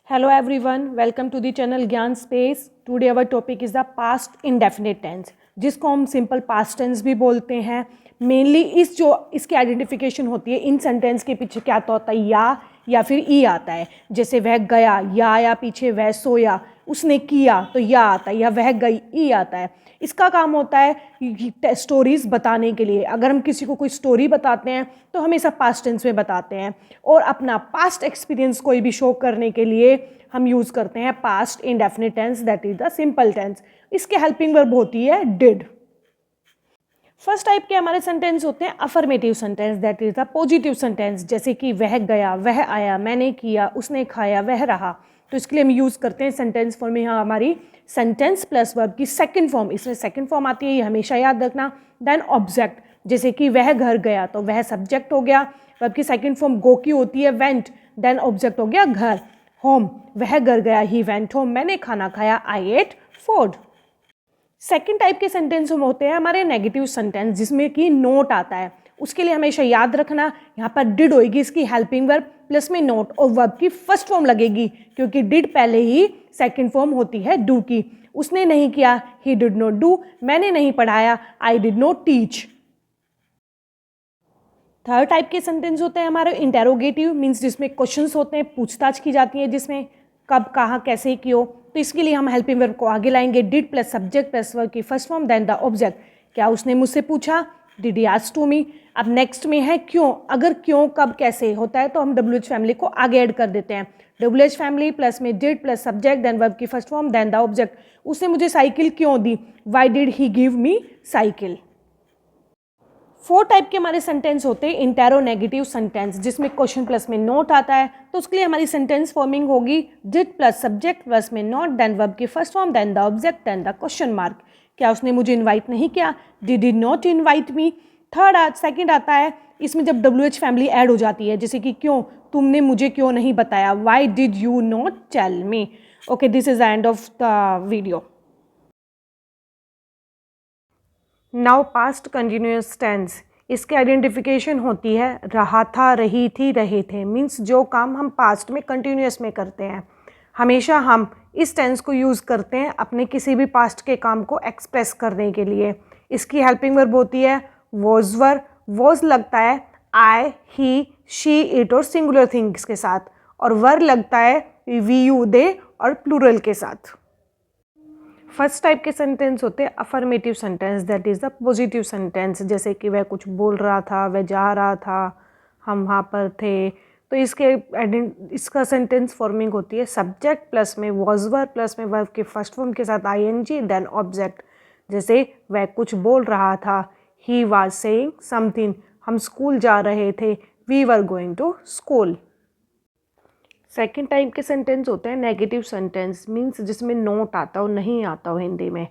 Hello everyone, welcome to the channel Gyan Space. Today our topic is the past indefinite tense, जिसको हम simple past tense भी बोलते हैं. Mainly इसकी identification होती है इन सेंटेंस के पीछे क्या होता है या फिर ई आता है. जैसे वह गया, या आया पीछे, वह सोया, उसने किया तो या आता है, या वह गई ई आता है. इसका काम होता है स्टोरीज़ बताने के लिए. अगर हम किसी को कोई स्टोरी बताते हैं तो हमेशा पास्ट टेंस में बताते हैं, और अपना पास्ट एक्सपीरियंस कोई भी शो करने के लिए हम यूज़ करते हैं past indefinite tense, that is the simple tense. इसके हेल्पिंग वर्ब होती है डिड. फर्स्ट टाइप के हमारे सेंटेंस होते हैं affirmative sentence, that is the positive sentence. जैसे कि वह गया, वह आया, मैंने किया, उसने खाया, वह रहा. तो इसके लिए हम यूज़ करते हैं सेंटेंस फॉर्म में यहाँ हमारी सेंटेंस प्लस वर्ब की सेकंड फॉर्म. इसमें सेकंड फॉर्म आती है, ये हमेशा याद रखना. देन ऑब्जेक्ट, जैसे कि वह घर गया तो वह सब्जेक्ट हो गया. वर्ब की सेकंड फॉर्म गो की होती है वेंट, देन ऑब्जेक्ट हो गया घर. होम, वह घर गया, ही वेंट होम. मैंने खाना खाया, आई एट फूड. सेकेंड टाइप के सेंटेंस हम होते हैं हमारे नेगेटिव सेंटेंस, जिसमें कि नोट आता है. उसके लिए हमेशा याद रखना, यहाँ पर डिड होएगी इसकी हेल्पिंग वर्ब प्लस में नोट, और वर्ब की फर्स्ट फॉर्म लगेगी क्योंकि डिड पहले ही सेकंड फॉर्म होती है डू की. उसने नहीं किया, ही डिड नॉट डू. मैंने नहीं पढ़ाया, I did not teach. Third type के सेंटेंस होते हैं हमारे इंटेरोगेटिव, मीन्स जिसमें क्वेश्चंस होते हैं, पूछताछ की जाती है, जिसमें कब, कहाँ, कैसे, क्यों. तो इसके लिए हम हेल्पिंग वर्ब को आगे लाएंगे. Did plus subject plus verb की first form then the object. क्या उसने मुझसे पूछा, did he ask to me. अब नेक्स्ट में है क्यों. अगर क्यों, कब, कैसे होता है तो हम WH फैमिली को आगे ऐड कर देते हैं. WH फैमिली प्लस में did plus subject then verb की first form then the object. उसने मुझे साइकिल क्यों दी, why did he give me cycle. Four type के हमारे सेंटेंस होते हैं इंटेरोनेगेटिव सेंटेंस, जिसमें क्वेश्चन प्लस में नोट आता है. तो उसके लिए हमारी सेंटेंस फॉर्मिंग होगी डिड प्लस सब्जेक्ट प्लस में नोट देन वर्ब की first form then the object then the question mark. क्या उसने मुझे इनवाइट नहीं किया, did he not invite me. Second आता है, इसमें जब WH फैमिली ऐड हो जाती है, जैसे कि क्यों, तुमने मुझे क्यों नहीं बताया, why did you not tell me. Okay, this is the end of the video. Now past continuous tense, इसकी आइडेंटिफिकेशन होती है रहा था, रही थी, रहे थे. मीन्स जो काम हम पास्ट में कंटिन्यूअस में करते हैं, हमेशा हम इस टेंस को यूज़ करते हैं अपने किसी भी पास्ट के काम को एक्सप्रेस करने के लिए. इसकी हेल्पिंग वर्ब होती है वॉज वर. वॉज लगता है आई, ही, शी, इट और सिंगुलर थिंग्स के साथ, और वर लगता है वी, यू, दे और प्लूरल के साथ. फर्स्ट टाइप के सेंटेंस होते हैं affirmative sentence, that is the positive sentence. जैसे कि वह कुछ बोल रहा था, वह जा रहा था, हम वहाँ पर थे. तो इसका सेंटेंस फॉर्मिंग होती है सब्जेक्ट प्लस में वॉज वर प्लस में वर्ब के फर्स्ट फॉर्म के साथ ING देन ऑब्जेक्ट. जैसे वह कुछ बोल रहा था, ही वॉज सेइंग समथिंग. हम स्कूल जा रहे थे, we were going to school. Second type के सेंटेंस होते हैं नेगेटिव सेंटेंस, मीन्स जिसमें नोट आता हो, नहीं आता हो हिंदी में.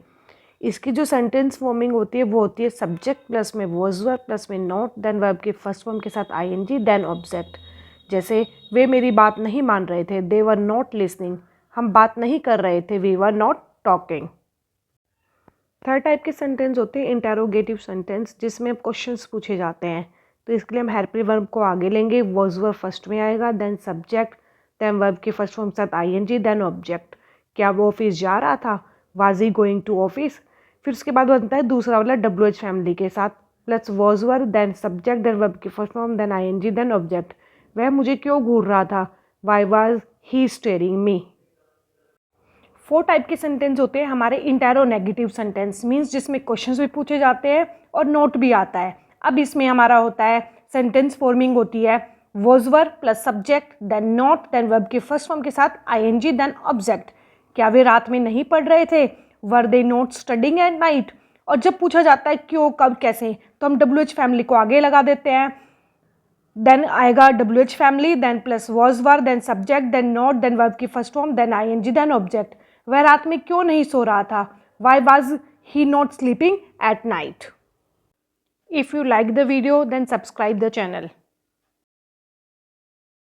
इसकी जो सेंटेंस फॉर्मिंग होती है वो होती है सब्जेक्ट प्लस में वॉज वर्ब प्लस में नोट देन वर्ब के फर्स्ट फॉर्म के साथ ING देन ऑब्जेक्ट. जैसे वे मेरी बात नहीं मान रहे थे, दे वर नॉट लिसनिंग. हम बात नहीं कर रहे थे, we were not talking. Third type के सेंटेंस होते हैं इंटेरोगेटिव सेंटेंस, जिसमें क्वेश्चंस पूछे जाते हैं. तो इसके लिए हम हेल्पिंग वर्ब को आगे लेंगे. वॉज वर्ब फर्स्ट में आएगा, देन सब्जेक्ट, देन वर्ब की फर्स्ट फॉर्म के साथ ING देन ऑब्जेक्ट. क्या वो ऑफिस जा रहा था, was he going to office. फिर उसके बाद बनता है दूसरा वाला WH फैमिली के साथ plus was verb then subject then verb की first form then ING then object. वह मुझे क्यों घूर रहा था, why was he staring me. Four type के सेंटेंस होते हैं हमारे इंटेरोनेगेटिव सेंटेंस, मीन्स जिसमें क्वेश्चंस भी पूछे जाते हैं और नोट भी आता है. अब इसमें हमारा होता है सेंटेंस फॉर्मिंग होती है was verb plus subject then not then verb के फर्स्ट फॉर्म के साथ ING देन ऑब्जेक्ट. क्या वे रात में नहीं पढ़ रहे थे, were they not studying at night. और जब पूछा जाता है क्यों, कब, कैसे, तो हम WH फैमिली को आगे लगा देते हैं. देन आएगा WH family then plus was verb then subject then not then verb की first form then ING then object. वह रात में क्यों नहीं सो रहा था, why was he not sleeping at night. If you like the video then subscribe the channel.